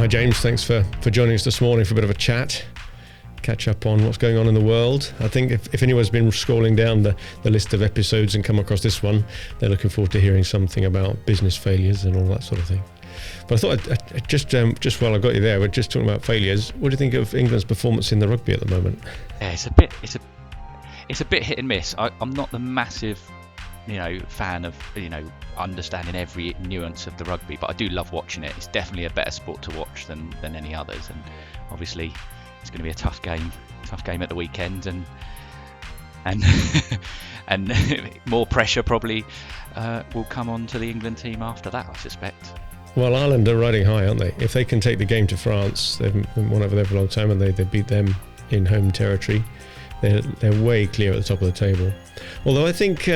Hi James, thanks for joining us this morning for a bit of a chat, catch up on what's going on in the world. I think if anyone's been scrolling down the list of episodes and come across this one, they're looking forward to hearing something about business failures and all that sort of thing. But I thought I'd just while I got you there, we're just talking about failures. What do you think of England's performance in the rugby at the moment? Yeah, it's a bit hit and miss. I'm not the massive, fan of, understanding every nuance of the rugby, but I do love watching it. It's definitely a better sport to watch than any others, and obviously it's going to be a tough game at the weekend, and and more pressure probably will come on to the England team after that, I suspect. Well, Ireland are riding high, aren't they? If they can take the game to France, they've won over there for a long time, and they beat them in home territory. They're way clear at the top of the table. Although I think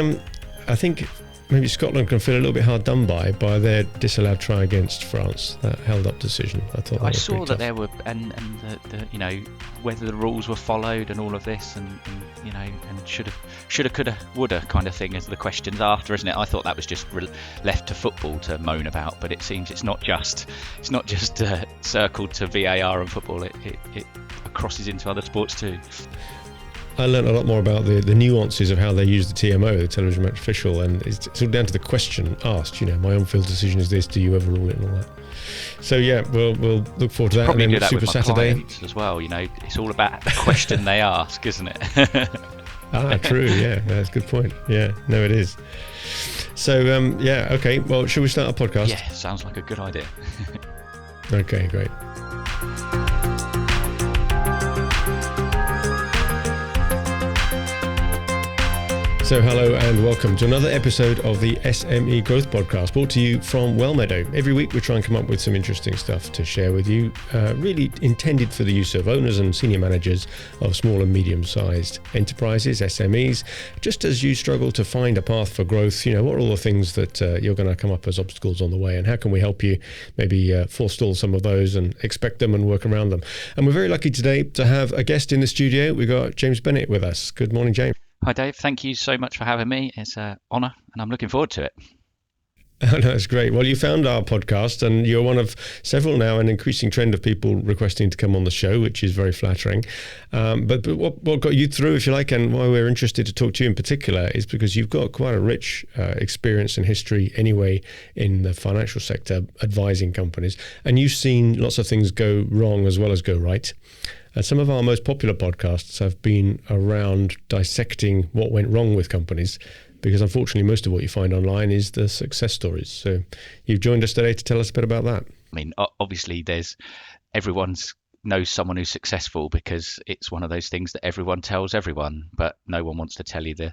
maybe Scotland can feel a little bit hard done by their disallowed try against France, that held up decision. I saw that there were and the whether the rules were followed and all of this, and shoulda, coulda, woulda kind of thing as the questions after, isn't it? I thought that was just left to football to moan about, but it seems it's not just circled to VAR and football. It crosses into other sports too. I learned a lot more about the nuances of how they use the TMO, the television match official, and it's all down to the question asked. My on-field decision is this. Do you overrule it and all that? So yeah, we'll look forward to that. Probably and then do that Super with my Saturday clients as well. It's all about the question they ask, isn't it? True. Yeah, that's a good point. Yeah, no, it is. So okay. Well, should we start our podcast? Yeah, sounds like a good idea. Okay, great. So hello and welcome to another episode of the SME Growth Podcast, brought to you from Wellmeadow. Every week we try and come up with some interesting stuff to share with you, really intended for the use of owners and senior managers of small and medium-sized enterprises, SMEs. Just as you struggle to find a path for growth, what are all the things that you're going to come up as obstacles on the way, and how can we help you maybe forestall some of those and expect them and work around them? And we're very lucky today to have a guest in the studio. We've got James Bennett with us. Good morning, James. Hi Dave, thank you so much for having me. It's an honour and I'm looking forward to it. Oh, no, that's great. Well, you found our podcast and you're one of several now, an increasing trend of people requesting to come on the show, which is very flattering. But what got you through, if you like, and why we're interested to talk to you in particular is because you've got quite a rich experience and history anyway in the financial sector, advising companies, and you've seen lots of things go wrong as well as go right. Some of our most popular podcasts have been around dissecting what went wrong with companies, because unfortunately most of what you find online is the success stories. So you've joined us today to tell us a bit about that. I mean, obviously everyone knows someone who's successful because it's one of those things that everyone tells everyone, but no one wants to tell you the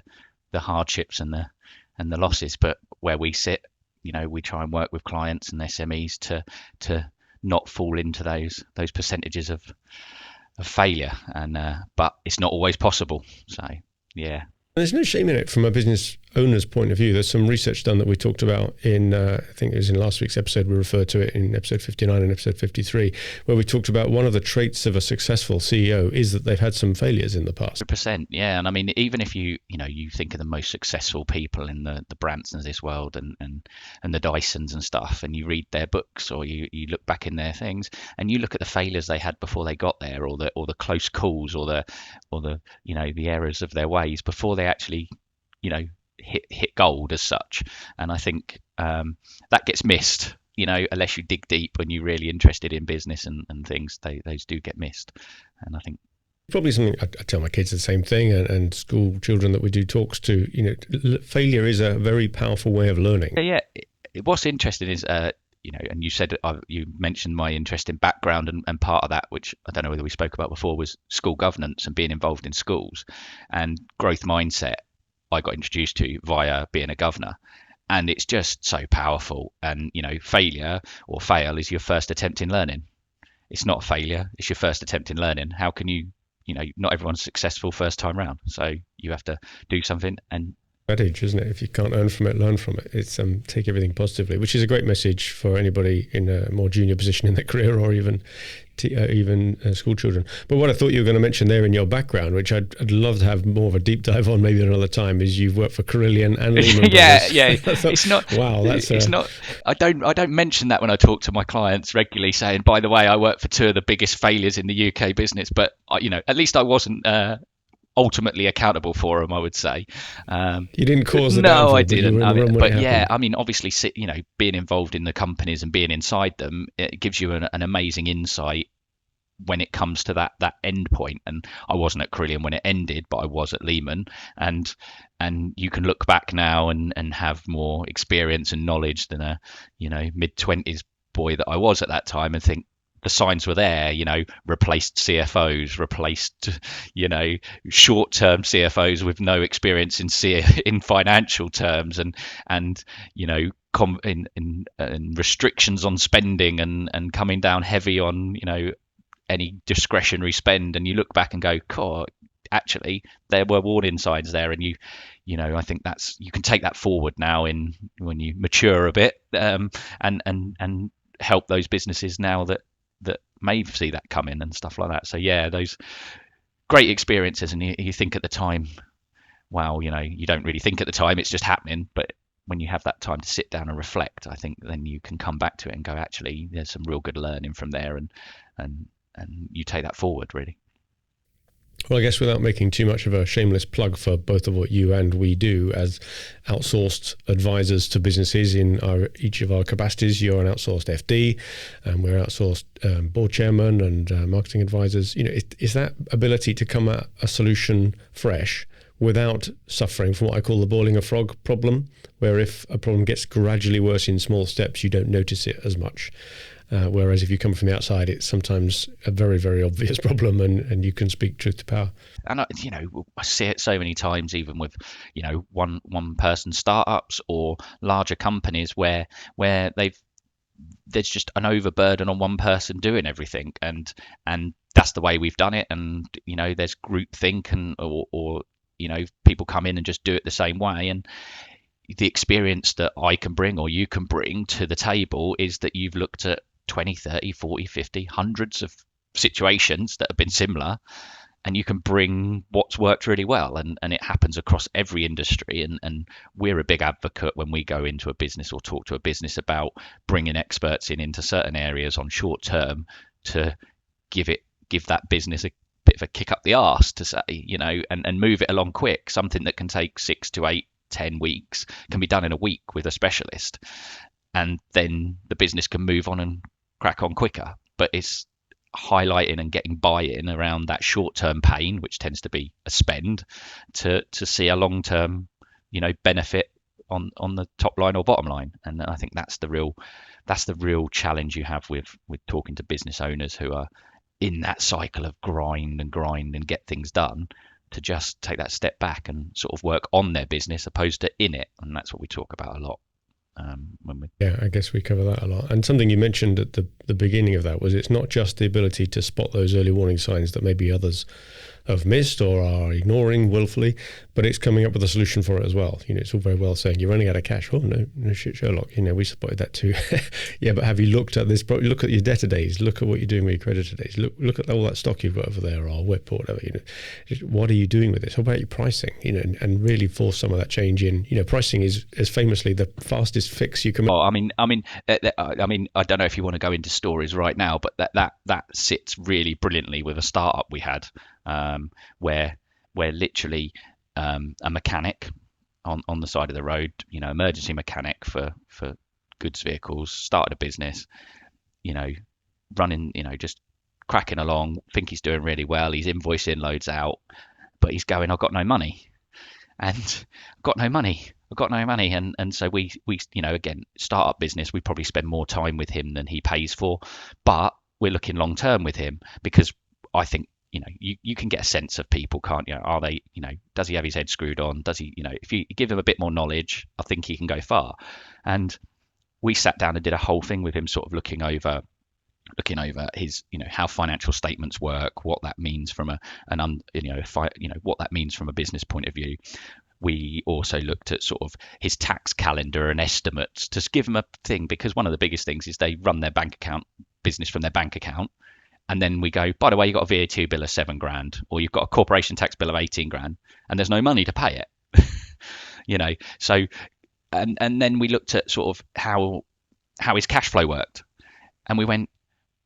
hardships and the losses. But where we sit, we try and work with clients and SMEs to not fall into those percentages of failure, and but it's not always possible. So yeah. There's no shame in it from a business owner's point of view. There's some research done that we talked about in, I think it was in last week's episode, we referred to it in episode 59 and episode 53, where we talked about one of the traits of a successful CEO is that they've had some failures in the past. 100%, yeah. And I mean, even if you think of the most successful people in the Bransons of this world and the Dysons and stuff, and you read their books or you look back in their things and you look at the failures they had before they got there, or the close calls or the the errors of their ways before they actually hit gold as such. And I think that gets missed, unless you dig deep when you're really interested in business and things. Those do get missed. And I think probably something I tell my kids the same thing, and school children that we do talks to, failure is a very powerful way of learning. Yeah. What's interesting is and you said you mentioned my interest in background, and part of that, which I don't know whether we spoke about before, was school governance and being involved in schools, and growth mindset I got introduced to via being a governor. And it's just so powerful. And failure or fail is your first attempt in learning. It's not a failure, it's your first attempt in learning. How can you not everyone's successful first time round, so you have to do something and adage, isn't it? If you can't earn from it, learn from it. It's take everything positively, which is a great message for anybody in a more junior position in their career, or even school children. But what I thought you were going to mention there in your background, which I'd love to have more of a deep dive on maybe another time, is you've worked for Carillion and Lehman Brothers. Yeah. Thought, it's not. Wow, it's not. I don't mention that when I talk to my clients regularly, saying, by the way, I work for two of the biggest failures in the UK business. But at least I wasn't ultimately accountable for them, I would say. You didn't cause the downfall. No, I didn't. But yeah, I mean, obviously, being involved in the companies and being inside them, it gives you an amazing insight when it comes to that end point. And I wasn't at Carillion when it ended, but I was at Lehman, and you can look back now and have more experience and knowledge than a mid-20s boy that I was at that time, and think the signs were there. Replaced CFOs, replaced short-term CFOs with no experience in financial terms, and in restrictions on spending, and coming down heavy on any discretionary spend. And you look back and go, God, actually there were warning signs there. And I think you can take that forward now when you mature a bit, and help those businesses now that may see that coming and stuff like that. So yeah, those great experiences. And you think at the time, wow, you don't really think at the time, it's just happening. But when you have that time to sit down and reflect, I think then you can come back to it and go, actually, there's some real good learning from there, and you take that forward, really. Well, I guess without making too much of a shameless plug for both of what you and we do as outsourced advisors to businesses in each of our capacities, you're an outsourced FD, and we're outsourced board chairman and marketing advisors. Is that ability to come at a solution fresh without suffering from what I call the boiling a frog problem, where if a problem gets gradually worse in small steps, you don't notice it as much. Whereas if you come from the outside, it's sometimes a very, very obvious problem, and you can speak truth to power. And I see it so many times, even with one person startups or larger companies, where there's just an overburden on one person doing everything, and that's the way we've done it. And there's groupthink, and or people come in and just do it the same way. And the experience that I can bring, or you can bring to the table, is that you've looked at 20, 30, 40, 50, hundreds of situations that have been similar, and you can bring what's worked really well. And it happens across every industry. And we're a big advocate when we go into a business or talk to a business about bringing experts into certain areas on short term to give that business a bit of a kick up the arse, to say, and move it along quick. Something that can take 6 to 8, 10 weeks can be done in a week with a specialist, and then the business can move on and crack on quicker. But it's highlighting and getting buy-in around that short-term pain, which tends to be a spend, to see a long-term benefit on the top line or bottom line. And I think that's the real challenge you have with talking to business owners who are in that cycle of grind and get things done, to just take that step back and sort of work on their business opposed to in it. And that's what we talk about a lot. Yeah, I guess we cover that a lot. And something you mentioned at the beginning of that was, it's not just the ability to spot those early warning signs that maybe others have missed or are ignoring willfully, but it's coming up with a solution for it as well. It's all very well saying you're running out of cash. Oh, no shit, Sherlock. We spotted that too. Yeah, but have you looked at this? Look at your debtor days. Look at what you're doing with your creditor days. Look at all that stock you've got over there, or WIP or whatever. What are you doing with this? How about your pricing? And really force some of that change in. Pricing is famously the fastest fix you can make. Oh, I mean, I don't know if you want to go into stories right now, but that sits really brilliantly with a startup we had. Where literally a mechanic on the side of the road, emergency mechanic for goods vehicles, started a business, running, just cracking along, think he's doing really well, he's invoicing loads out, but he's going, I've got no money, and I've got no money. And so we again, startup business, we probably spend more time with him than he pays for, but we're looking long term with him, because I think, you can get a sense of people, can't you? Are they, does he have his head screwed on? Does he, if you give him a bit more knowledge, I think he can go far. And we sat down and did a whole thing with him, sort of looking over his, how financial statements work, what that means from what that means from a business point of view. We also looked at sort of his tax calendar and estimates to give him a thing, because one of the biggest things is they run their bank account business from their bank account. And then we go, by the way, you've got a VAT bill of $7,000, or you've got a corporation tax bill of $18,000, and there's no money to pay it. So and then we looked at sort of how his cash flow worked, and we went,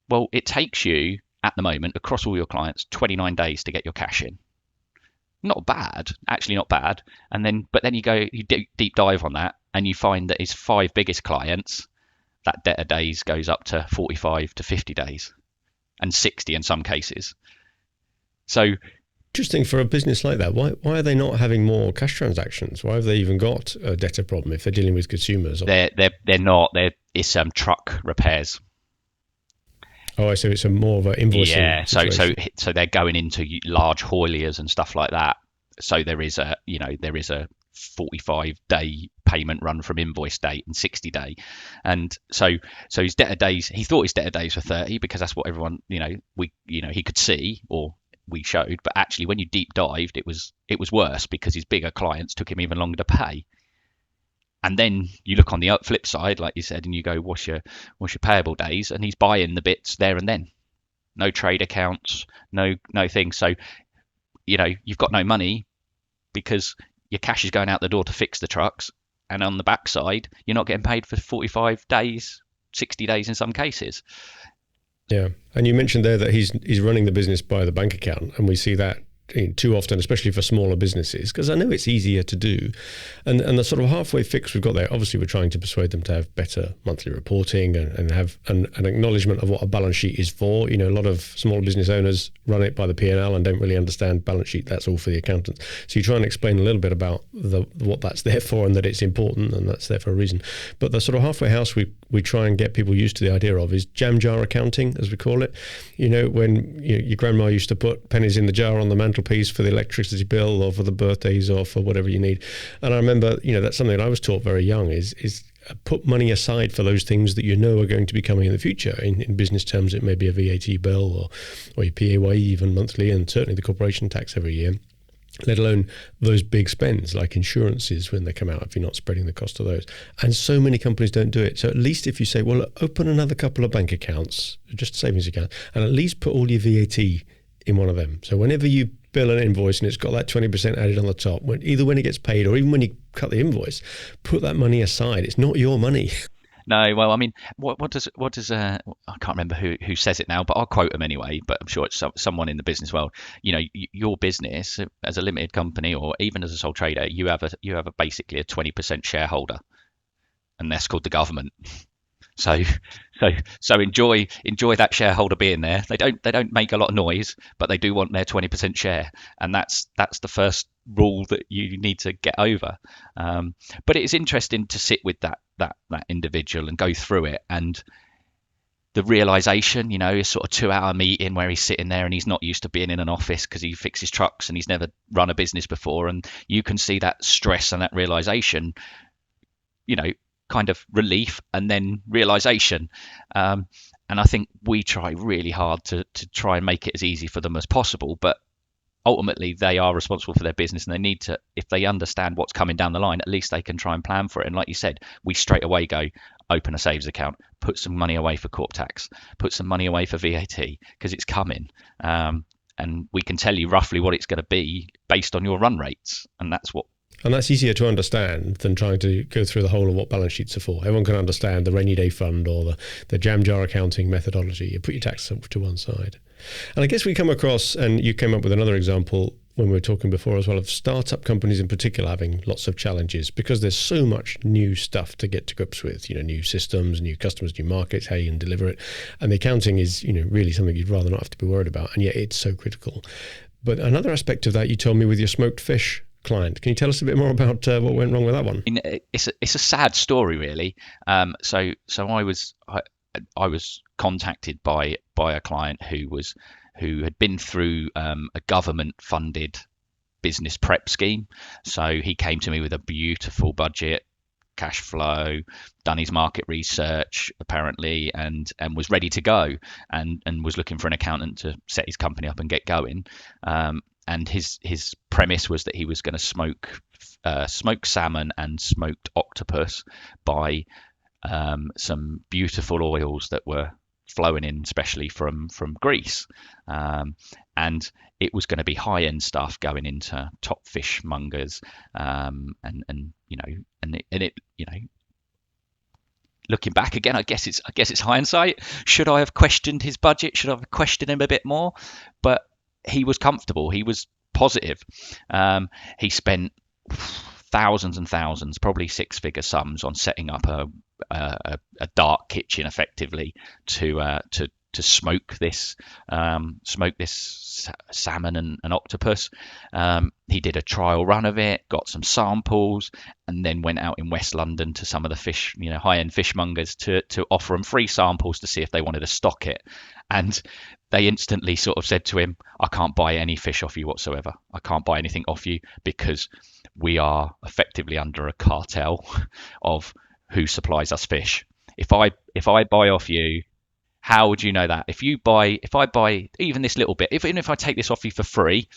well, it takes you at the moment across all your clients 29 days to get your cash in. Not bad, actually not bad. But then you deep dive on that, and you find that his 5 biggest clients, that debtor days goes up to 45 to 50 days, and 60 in some cases. So interesting for a business like that. Why are they not having more cash transactions? Why have they even got a debtor problem if they're dealing with consumers? They're not. It's truck repairs. Oh, so it's a more of an invoicing. Yeah. Situation. So they're going into large hauliers and stuff like that. So there is a 45-day payment run from invoice date and 60-day, and so his debtor days. He thought his debtor days were 30 because that's what everyone he could see, or we showed. But actually, when you deep dived, it was worse, because his bigger clients took him even longer to pay. And then you look on the flip side, like you said, and you go, what's your payable days? And he's buying the bits there and then. No trade accounts, no thing. So, you've got no money because your cash is going out the door to fix the trucks. And on the backside, you're not getting paid for 45 days, 60 days in some cases. Yeah. And you mentioned there that he's running the business by the bank account. And we see that too often, especially for smaller businesses, because I know it's easier to do. And the sort of halfway fix we've got there, obviously we're trying to persuade them to have better monthly reporting and have an acknowledgement of what a balance sheet is for. A lot of small business owners run it by the P&L and don't really understand balance sheet. That's all for the accountants. So you try and explain a little bit about what that's there for, and that it's important and that's there for a reason. But the sort of halfway house we try and get people used to the idea of is jam jar accounting, as we call it. When your grandma used to put pennies in the jar on the mantelpiece for the electricity bill or for the birthdays or for whatever you need. And I remember, that's something that I was taught very young is put money aside for those things that are going to be coming in the future. In business terms, it may be a VAT bill or your PAYE even monthly, and certainly the corporation tax every year, let alone those big spends like insurances when they come out, if you're not spreading the cost of those. And so many companies don't do it. So at least if you say, well, open another couple of bank accounts, just savings account, and at least put all your VAT in one of them. So whenever you bill an invoice and it's got that 20% added on the top, either when it gets paid or even when you cut the invoice, put that money aside. It's not your money. No, well, I mean, what does I can't remember who says it now, but I'll quote them anyway. But I'm sure it's someone in the business world. Your business as a limited company or even as a sole trader, you have a basically a 20% shareholder, and that's called the government. So enjoy that shareholder being there. They don't make a lot of noise, but they do want their 20% share, and that's the first rule that you need to get over. But it is interesting to sit with that individual and go through it, and the realization, is sort of 2-hour meeting where he's sitting there and he's not used to being in an office because he fixes trucks and he's never run a business before, and you can see that stress and that realization, kind of relief and then realization. And I think we try really hard to try and make it as easy for them as possible, but ultimately they are responsible for their business, and they need to, if they understand what's coming down the line, at least they can try and plan for it. And like you said, we straight away go open a saves account, put some money away for corp tax, put some money away for VAT, because it's coming. And we can tell you roughly what it's going to be based on your run rates, and that's easier to understand than trying to go through the whole of what balance sheets are for. Everyone can understand the rainy day fund or the jam jar accounting methodology. You put your tax to one side. And I guess we come across, and you came up with another example when we were talking before as well, of startup companies in particular having lots of challenges because there's so much new stuff to get to grips with, new systems, new customers, new markets, how you can deliver it. And the accounting is, really something you'd rather not have to be worried about. And yet it's so critical. But another aspect of that you told me with your smoked fish client. Can you tell us a bit more about what went wrong with that one? It's a sad story, really. So I was contacted by a client who had been through a government-funded business prep scheme. So he came to me with a beautiful budget, cash flow, done his market research apparently, and was ready to go, and was looking for an accountant to set his company up and get going. and his premise was that he was going to smoke salmon and smoked octopus by some beautiful oils that were flowing in, especially from Greece, and it was going to be high end stuff going into top fishmongers, and it looking back again, I guess it's hindsight. Should I have questioned his budget? Should I have questioned him a bit more? But he was comfortable. He was positive. He spent thousands and thousands, probably six-figure sums, on setting up a dark kitchen, effectively, to smoke this salmon and octopus. He did a trial run of it, got some samples, and then went out in West London to some of the high-end fishmongers to offer them free samples to see if they wanted to stock it. And they instantly sort of said to him, I can't buy any fish off you whatsoever. I can't buy anything off you because we are effectively under a cartel of who supplies us fish. If I buy off you, how would you know that? If I buy even this little bit, even if I take this off you for free,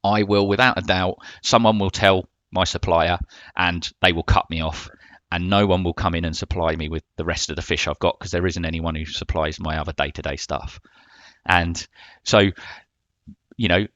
I will, without a doubt, someone will tell my supplier and they will cut me off, and no one will come in and supply me with the rest of the fish I've got, because there isn't anyone who supplies my other day-to-day stuff. And so, you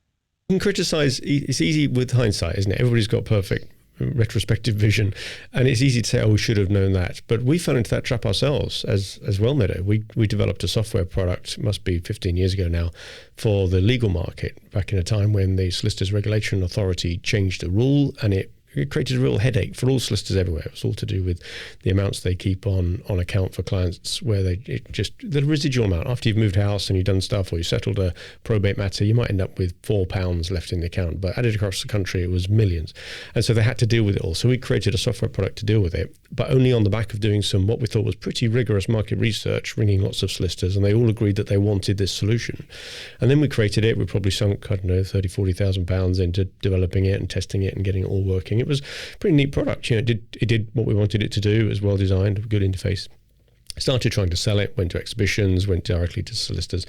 can criticize. It's easy with hindsight, isn't it? Everybody's got perfect retrospective vision, and it's easy to say, oh, we should have known that. But we fell into that trap ourselves as Wellmeadow. We developed a software product, must be 15 years ago now, for the legal market, back in a time when the Solicitors Regulation Authority changed a rule, and it created a real headache for all solicitors everywhere. It was all to do with the amounts they keep on account for clients, where the residual amount, after you've moved house and you've done stuff or you settled a probate matter, you might end up with £4 left in the account, but added across the country, it was millions. And so they had to deal with it all. So we created a software product to deal with it, but only on the back of doing some, what we thought was pretty rigorous market research, ringing lots of solicitors, and they all agreed that they wanted this solution. And then we created it. We probably sunk, £30,000-40,000 into developing it and testing it and getting it all working. It was a pretty neat product. It did what we wanted it to do. It was well designed, good interface. Started trying to sell it, went to exhibitions, went directly to solicitors,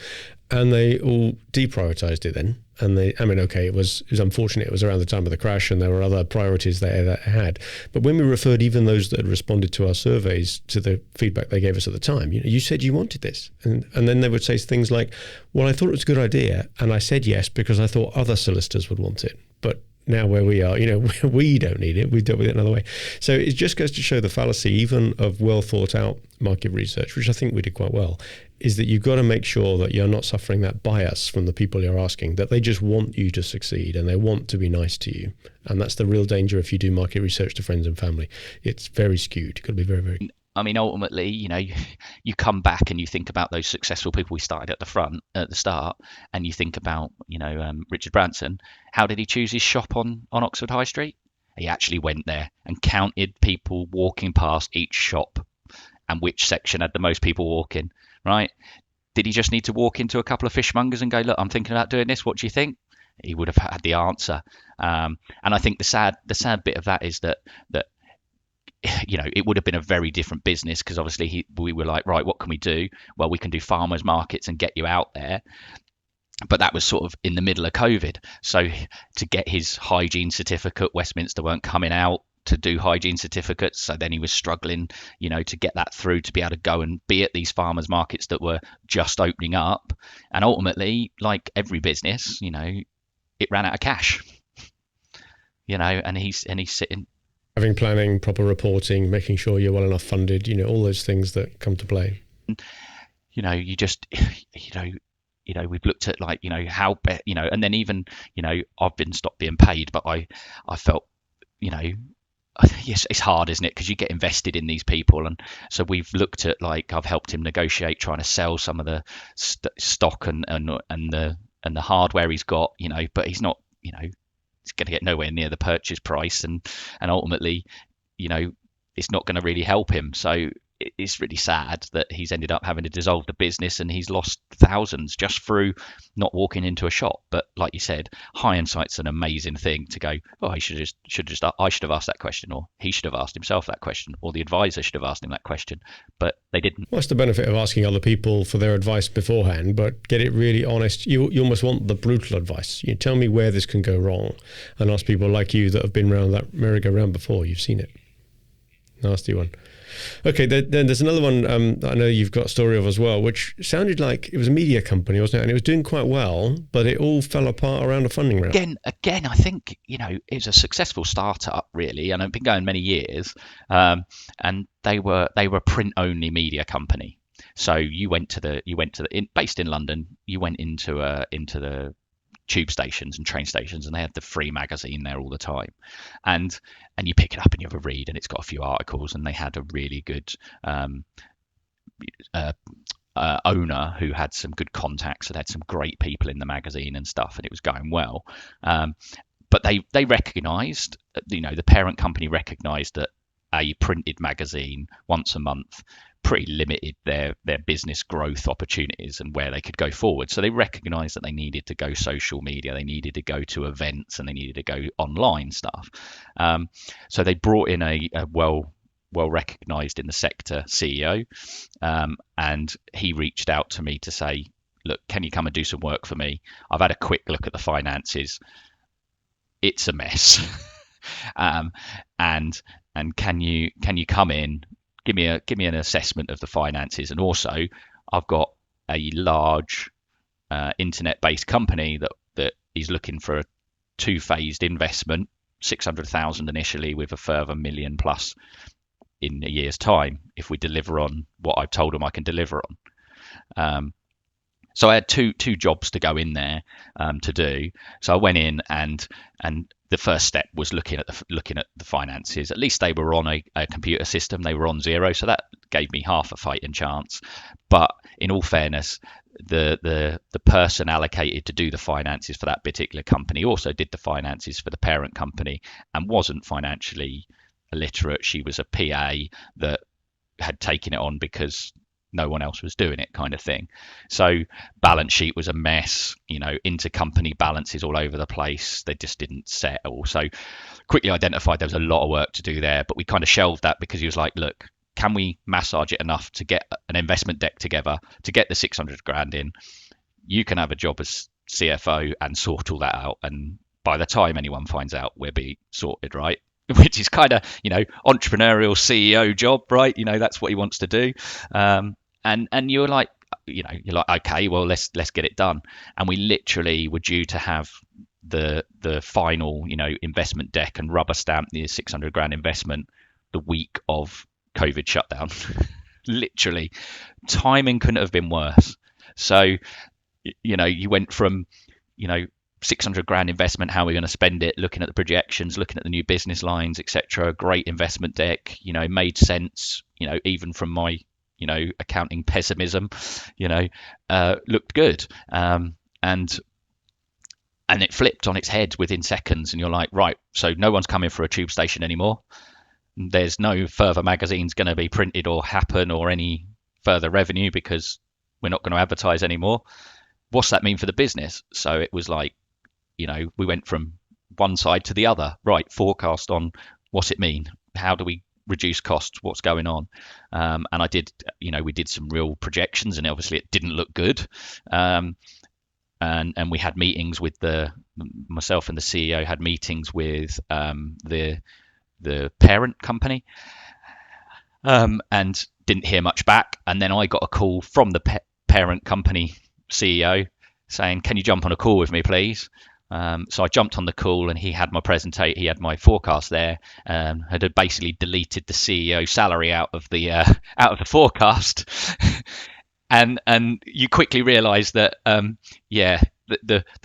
and they all deprioritized it then. And it was unfortunate. It was around the time of the crash, and there were other priorities there that it had. But when we referred even those that had responded to our surveys to the feedback they gave us at the time, you said you wanted this. And then they would say things like, well, I thought it was a good idea, and I said yes because I thought other solicitors would want it. But now where we are, we don't need it. We've dealt with it another way. So it just goes to show the fallacy even of well thought out market research, which I think we did quite well, is that you've got to make sure that you're not suffering that bias from the people you're asking, that they just want you to succeed and they want to be nice to you. And that's the real danger if you do market research to friends and family. It's very skewed. You've got to be very, very... I mean, ultimately, you come back and you think about those successful people we started at the start, and you think about, Richard Branson. How did he choose his shop on Oxford High Street? He actually went there and counted people walking past each shop and which section had the most people walking, right? Did he just need to walk into a couple of fishmongers and go, look, I'm thinking about doing this. What do you think? He would have had the answer. And I think the sad bit of that is that it would have been a very different business, because obviously we were like, right, what can we do? Well, we can do farmers markets and get you out there. But that was sort of in the middle of COVID. So to get his hygiene certificate, Westminster weren't coming out to do hygiene certificates. So then he was struggling, to get that through, to be able to go and be at these farmers markets that were just opening up. And ultimately, like every business, it ran out of cash, and he's sitting. Having planning, proper reporting, making sure you're well enough funded, all those things that come to play. You just, we've looked at how, and then even, I've been stopped being paid, but I felt, yes, it's hard, isn't it? Because you get invested in these people. And so we've looked at, I've helped him negotiate trying to sell some of the stock and the hardware he's got, but he's not, it's going to get nowhere near the purchase price, and ultimately, it's not going to really help him. So it's really sad that he's ended up having to dissolve the business, and he's lost thousands just through not walking into a shop. But like you said, hindsight's an amazing thing to go, oh, I should have asked that question, or he should have asked himself that question, or the advisor should have asked him that question, but they didn't. What's the benefit of asking other people for their advice beforehand, but get it really honest? You almost want the brutal advice. You tell me where this can go wrong, and ask people like you that have been around that merry-go-round before. You've seen it. Nasty one. Okay, then there's another one I know you've got a story of as well, which sounded like it was a media company, wasn't it? And it was doing quite well, but it all fell apart around a funding round. Again, I think, it was a successful startup, really, and it's been going many years. And they were a print-only media company. So based in London, you went into the tube stations and train stations, and they had the free magazine there all the time, and you pick it up and you have a read, and it's got a few articles, and they had a really good owner who had some good contacts and had some great people in the magazine and stuff, and it was going well. But they recognised, the parent company recognised that a printed magazine once a month pretty limited their business growth opportunities and where they could go forward. So they recognized that they needed to go social media, they needed to go to events, and they needed to go online stuff. So they brought in a well recognized in the sector CEO, and he reached out to me to say, look, can you come and do some work for me? I've had a quick look at the finances. It's a mess. And can you come in, give me an assessment of the finances, and also I've got a large internet-based company that is looking for a two-phased investment, 600,000 initially with a further million plus in a year's time if we deliver on what I've told them I can deliver on. So I had two jobs to go in there to do. So I went in, and the first step was looking at the finances. At least they were on a computer system. They were on Xero, so that gave me half a fighting chance. But in all fairness, the person allocated to do the finances for that particular company also did the finances for the parent company and wasn't financially illiterate. She was a PA that had taken it on because no one else was doing it, kind of thing. So balance sheet was a mess, intercompany balances all over the place. They just didn't settle. So quickly identified there was a lot of work to do there, but we kind of shelved that because he was like, look, can we massage it enough to get an investment deck together to get the 600 grand in? You can have a job as CFO and sort all that out. And by the time anyone finds out, we'll be sorted, right? Which is kind of, entrepreneurial CEO job, right? That's what he wants to do. And you're like, okay, well, let's get it done. And we literally were due to have the final, investment deck and rubber stamp the 600 grand investment the week of COVID shutdown. Literally, timing couldn't have been worse. So, you went from, 600 grand investment, how are we going to spend it, looking at the projections, looking at the new business lines, etc. Great investment deck, made sense, even from my accounting pessimism, looked good. And it flipped on its head within seconds, and you're like, right, so no one's coming for a tube station anymore. There's no further magazines going to be printed or happen or any further revenue because we're not going to advertise anymore. What's that mean for the business? So it was like, we went from one side to the other, right? Forecast on what's it mean? How do we reduce costs? What's going on? And I did, we did some real projections, and obviously it didn't look good. And we had meetings with myself and the CEO had meetings with the parent company, and didn't hear much back. And then I got a call from the parent company CEO saying, "Can you jump on a call with me, please?" So I jumped on the call, and he had my forecast there, had basically deleted the CEO salary out of the forecast. and you quickly realize that the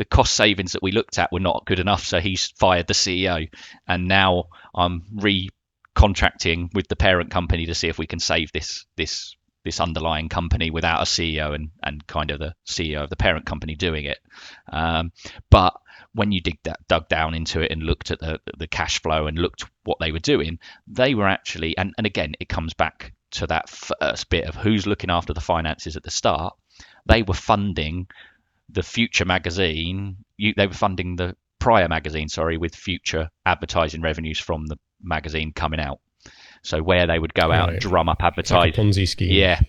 cost savings that we looked at were not good enough, so he's fired the CEO, and now I'm recontracting with the parent company to see if we can save this underlying company without a CEO and kind of the CEO of the parent company doing it. But when you dug down into it and looked at the cash flow and looked what they were doing, they were actually, and again, it comes back to that first bit of who's looking after the finances at the start. They were funding the Future magazine. They were funding the Prior magazine, sorry, with future advertising revenues from the magazine coming out. So where they would go out and drum up advertising. Like a Ponzi scheme. Yeah.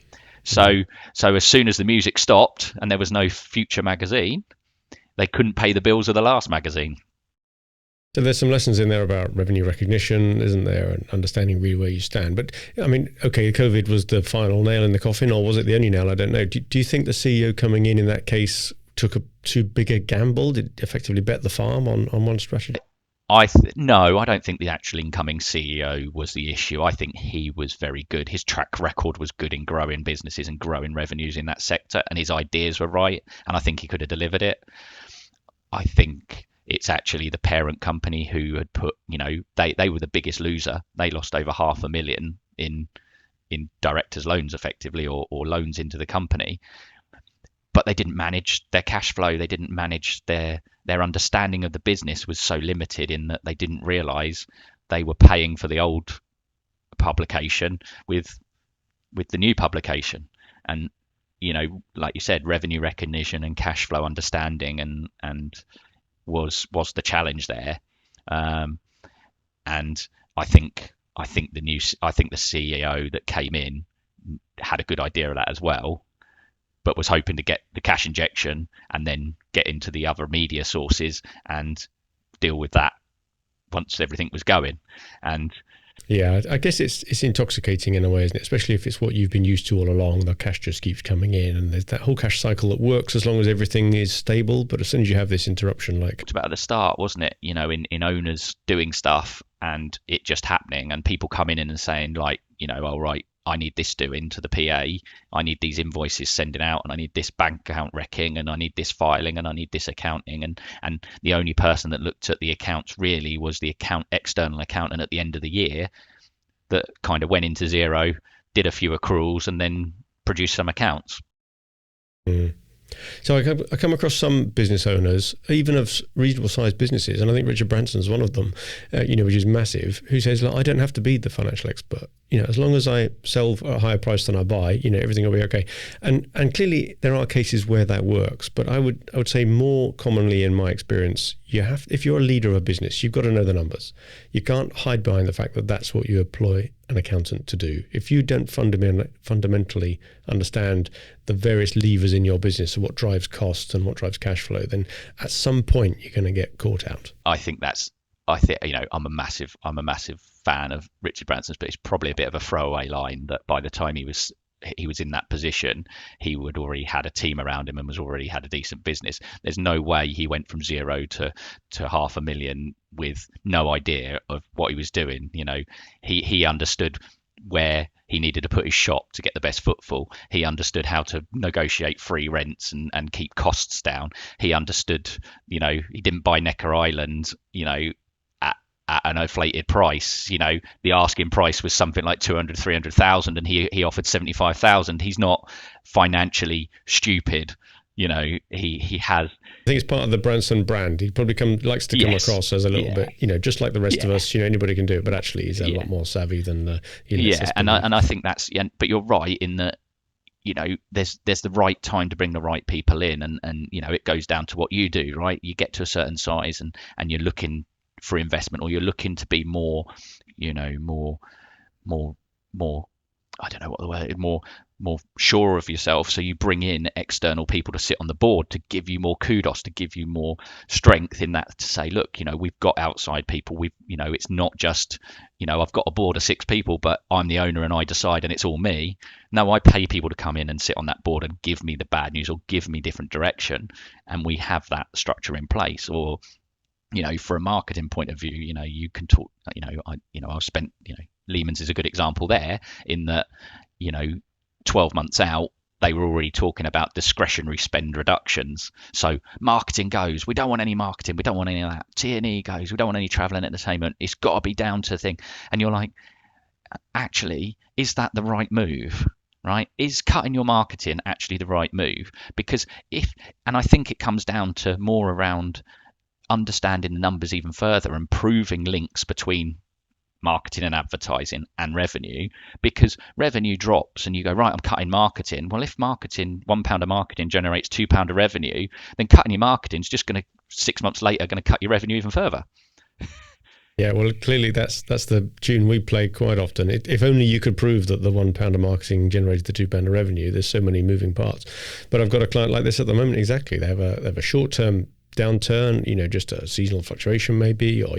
So as soon as the music stopped and there was no Future magazine, they couldn't pay the bills of the last magazine. So there's some lessons in there about revenue recognition, isn't there, and understanding really where you stand. But I mean, okay, COVID was the final nail in the coffin, or was it the only nail? I don't know. Do you think the CEO coming in that case took a too big a gamble? Did it effectively bet the farm on one strategy? No, I don't think the actual incoming CEO was the issue. I think he was very good. His track record was good in growing businesses and growing revenues in that sector, and his ideas were right, and I think he could have delivered it. I think it's actually the parent company who had put, they were the biggest loser. They lost over $500,000 in directors' loans, effectively, or loans into the company. But they didn't manage their cash flow. They didn't manage their understanding of the business was so limited in that they didn't realize they were paying for the old publication with the new publication. And, like you said, revenue recognition and cash flow understanding and was the challenge there. And I think the CEO that came in had a good idea of that as well, but was hoping to get the cash injection and then get into the other media sources and deal with that once everything was going. And yeah, I guess it's intoxicating in a way, isn't it? Especially if it's what you've been used to all along. The cash just keeps coming in, and there's that whole cash cycle that works as long as everything is stable. But as soon as you have this interruption, like it's about at the start, wasn't it? In owners doing stuff and it just happening, and people coming in and saying like, all right, I need this doing to the PA, I need these invoices sending out, and I need this bank account wrecking, and I need this filing, and I need this accounting, and the only person that looked at the accounts really was the external accountant at the end of the year that kind of went into zero, did a few accruals, and then produced some accounts. So I come across some business owners, even of reasonable sized businesses, and I think Richard Branson's one of them, which is massive, who says, look, I don't have to be the financial expert. As long as I sell at a higher price than I buy, everything will be okay. And clearly there are cases where that works, but I would say more commonly in my experience, if you're a leader of a business, you've got to know the numbers. You can't hide behind the fact that that's what you employ an accountant to do. If you don't fundamentally understand the various levers in your business and what drives costs and what drives cash flow, then at some point you're going to get caught out. I think I'm a massive fan of Richard Branson's, but it's probably a bit of a throwaway line that by the time he was in that position, he would already had a team around him and was already had a decent business. There's no way he went from zero to $500,000 with no idea of what he was doing. He understood where he needed to put his shop to get the best footfall. He understood how to negotiate free rents and keep costs down. He understood, he didn't buy Necker Island, at an inflated price. The asking price was something like 300,000 and he offered 75,000. He's not financially stupid. He has. I think it's part of the Branson brand. He probably likes to come across as a little bit, just like the rest of us. Anybody can do it, but actually he's a lot more savvy than. And I think that's. But you're right in that. There's the right time to bring the right people in, and it goes down to what you do, right? You get to a certain size, and you're looking for investment, or you're looking to be more I don't know what the word is, more sure of yourself. So you bring in external people to sit on the board to give you more kudos, to give you more strength in that, to say, look, we've got outside people. It's not just, I've got a board of 6 people, but I'm the owner and I decide and it's all me. No, I pay people to come in and sit on that board and give me the bad news or give me different direction. And we have that structure in place. Or, for a marketing point of view, you can talk, I've spent, Lehman's is a good example there in that, 12 months out, they were already talking about discretionary spend reductions. So marketing goes, we don't want any marketing, we don't want any of that. T&E goes, we don't want any travel and entertainment. It's got to be down to the thing. And you're like, actually, is that the right move? Right? Is cutting your marketing actually the right move? Because and I think it comes down to more around understanding the numbers even further and proving links between marketing and advertising and revenue, because revenue drops and you go, right, I'm cutting marketing. Well, if marketing, £1 of marketing generates £2 of revenue, then cutting your marketing is just going to 6 months later going to cut your revenue even further. Yeah, well, clearly that's the tune we play quite often. If only you could prove that the £1 of marketing generated the £2 of revenue. There's so many moving parts. But I've got a client like this at the moment. Exactly, they have a short-term downturn, just a seasonal fluctuation maybe, or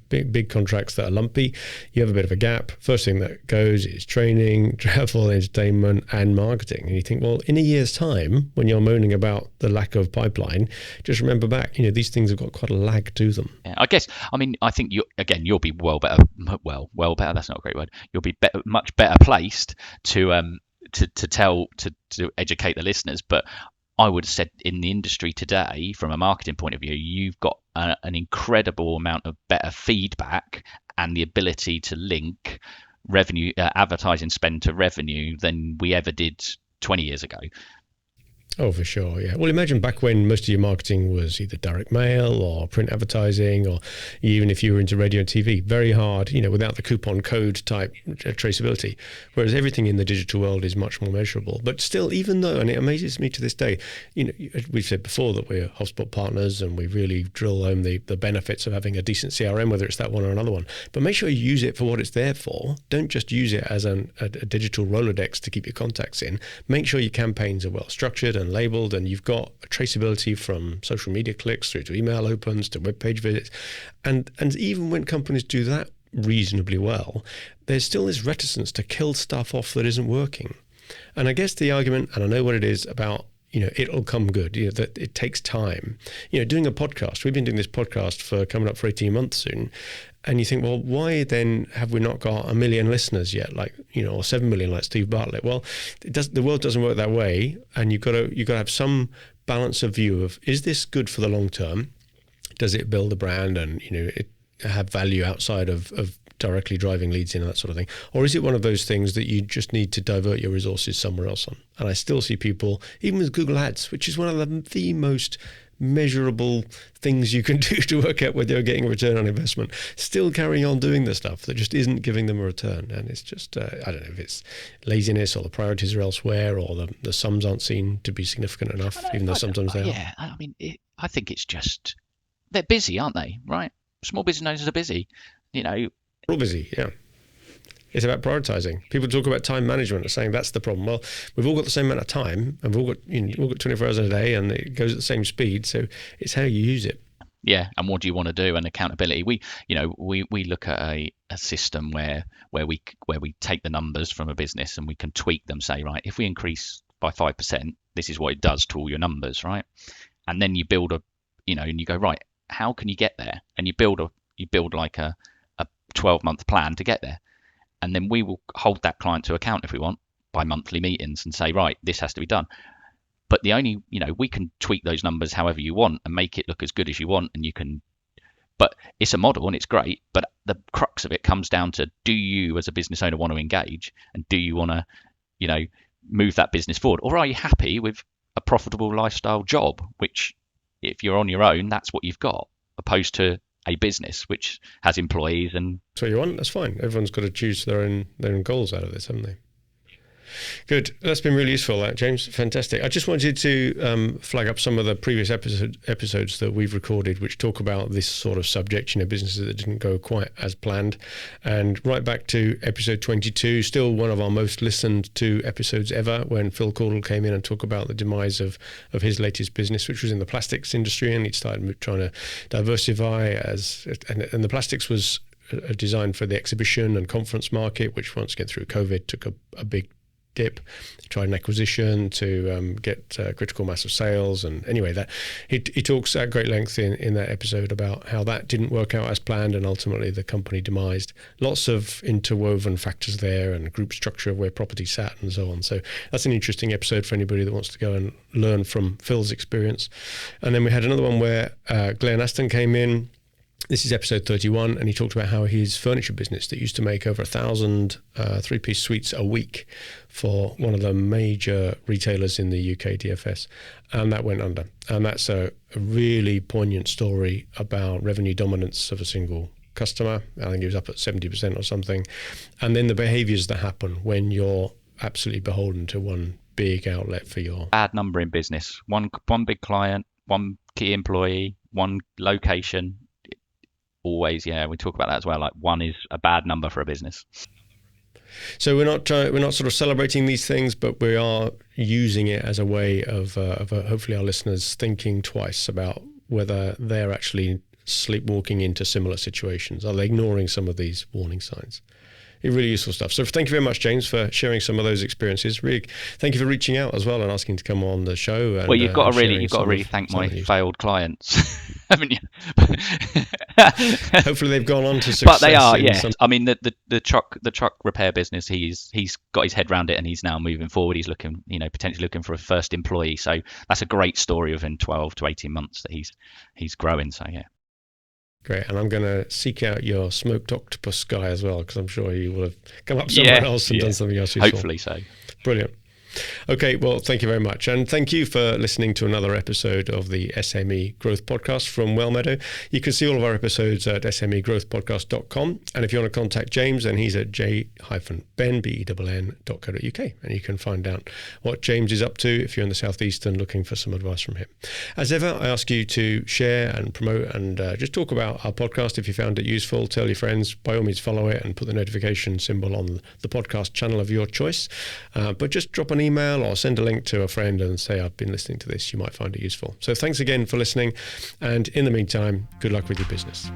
big contracts that are lumpy. You have a bit of a gap. First thing that goes is training, travel, entertainment, and marketing. And you think, well, in a year's time, when you're moaning about the lack of pipeline, just remember back, these things have got quite a lag to them. Yeah, I think you'll be well better. Well better. That's not a great word. You'll be much better placed to educate the listeners. But I would have said in the industry today, from a marketing point of view, you've got an incredible amount of better feedback and the ability to link revenue, advertising spend to revenue than we ever did 20 years ago. Oh, for sure, yeah. Well, imagine back when most of your marketing was either direct mail or print advertising, or even if you were into radio and TV, very hard, without the coupon code type traceability. Whereas everything in the digital world is much more measurable. But still, even though, and it amazes me to this day, we've said before that we're HubSpot partners and we really drill home the benefits of having a decent CRM, whether it's that one or another one. But make sure you use it for what it's there for. Don't just use it as a digital Rolodex to keep your contacts in. Make sure your campaigns are well structured and labeled, and you've got traceability from social media clicks through to email opens to web page visits. And even when companies do that reasonably well, there's still this reticence to kill stuff off that isn't working. And I guess the argument, and I know what it is about, it'll come good, that it takes time. Doing a podcast, we've been doing this podcast for coming up for 18 months soon. And you think, well, why then have we not got 1 million listeners yet, or 7 million like Steve Bartlett? Well, the world doesn't work that way, and you've got to have some balance of view of, is this good for the long term? Does it build a brand and it have value outside of directly driving leads in and that sort of thing? Or is it one of those things that you just need to divert your resources somewhere else on? And I still see people, even with Google Ads, which is one of the most measurable things you can do to work out whether you're getting a return on investment, still carrying on doing the stuff that just isn't giving them a return. And it's just, I don't know if it's laziness or the priorities are elsewhere, or the sums aren't seen to be significant enough, even though sometimes they are. Yeah, I think it's just, they're busy, aren't they? Right? Small business owners are busy. We're all busy, yeah. It's about prioritizing. People talk about time management and saying that's the problem. Well, we've all got the same amount of time, and we've all got 24 hours in a day, and it goes at the same speed. So it's how you use it. Yeah, and what do you want to do? And accountability. We look at a system where we take the numbers from a business and we can tweak them. Say, right, if we increase by 5%, this is what it does to all your numbers, right? And then you build and you go, right, how can you get there? And you build like a 12-month plan to get there. And then we will hold that client to account if we want by monthly meetings and say, right, this has to be done. But we can tweak those numbers however you want and make it look as good as you want. But it's a model and it's great. But the crux of it comes down to, do you as a business owner want to engage? And do you want to, move that business forward? Or are you happy with a profitable lifestyle job, which if you're on your own, that's what you've got, opposed to a business which has employees and that's what you want. That's fine. Everyone's got to choose their own goals out of this, haven't they? Good. That's been really useful, James. Fantastic. I just wanted to flag up some of the previous episodes that we've recorded, which talk about this sort of subject, businesses that didn't go quite as planned. And right back to episode 22, still one of our most listened to episodes ever, when Phil Caudle came in and talked about the demise of his latest business, which was in the plastics industry, and he'd started trying to diversify and the plastics was designed for the exhibition and conference market, which once again through COVID took a big dip. He tried an acquisition to get critical mass of sales, and anyway, that he talks at great length in that episode about how that didn't work out as planned, and ultimately the company demised. Lots of interwoven factors there, and group structure of where property sat and so on. So that's an interesting episode for anybody that wants to go and learn from Phil's experience. And then we had another one where Glenn Aston came in. This is episode 31, and he talked about how his furniture business that used to make over 1,000 three-piece suites a week for one of the major retailers in the UK, DFS, and that went under. And that's a really poignant story about revenue dominance of a single customer. I think he was up at 70% or something. And then the behaviors that happen when you're absolutely beholden to one big outlet for your bad number in business. One big client, one key employee, one location. Always, we talk about that as well. Like, one is a bad number for a business. So we're not sort of celebrating these things, but we are using it as a way of hopefully our listeners thinking twice about whether they're actually sleepwalking into similar situations. Are they ignoring some of these warning signs? Really useful stuff. So thank you very much, James, for sharing some of those experiences. Really, thank you for reaching out as well and asking to come on the show. And, well, you've got to really thank my failed clients, haven't you? Hopefully, they've gone on to success. But they are, yeah. I mean, the truck repair business. He's got his head around it, and he's now moving forward. He's looking, potentially looking for a first employee. So that's a great story within 12 to 18 months that he's growing. So yeah. Great, and I'm going to seek out your smoked octopus guy as well, because I'm sure you will have come up somewhere else and done something else useful. Hopefully so. Brilliant. Okay, well, thank you very much. And thank you for listening to another episode of the SME Growth Podcast from Wellmeadow. You can see all of our episodes at smegrowthpodcast.com. And if you want to contact James, then he's at j-ben.co.uk. And you can find out what James is up to if you're in the Southeast and looking for some advice from him. As ever, I ask you to share and promote and just talk about our podcast. If you found it useful, tell your friends. By all means, follow it and put the notification symbol on the podcast channel of your choice. But just drop an email or send a link to a friend and say, I've been listening to this. You might find it useful. So thanks again for listening. And in the meantime, good luck with your business.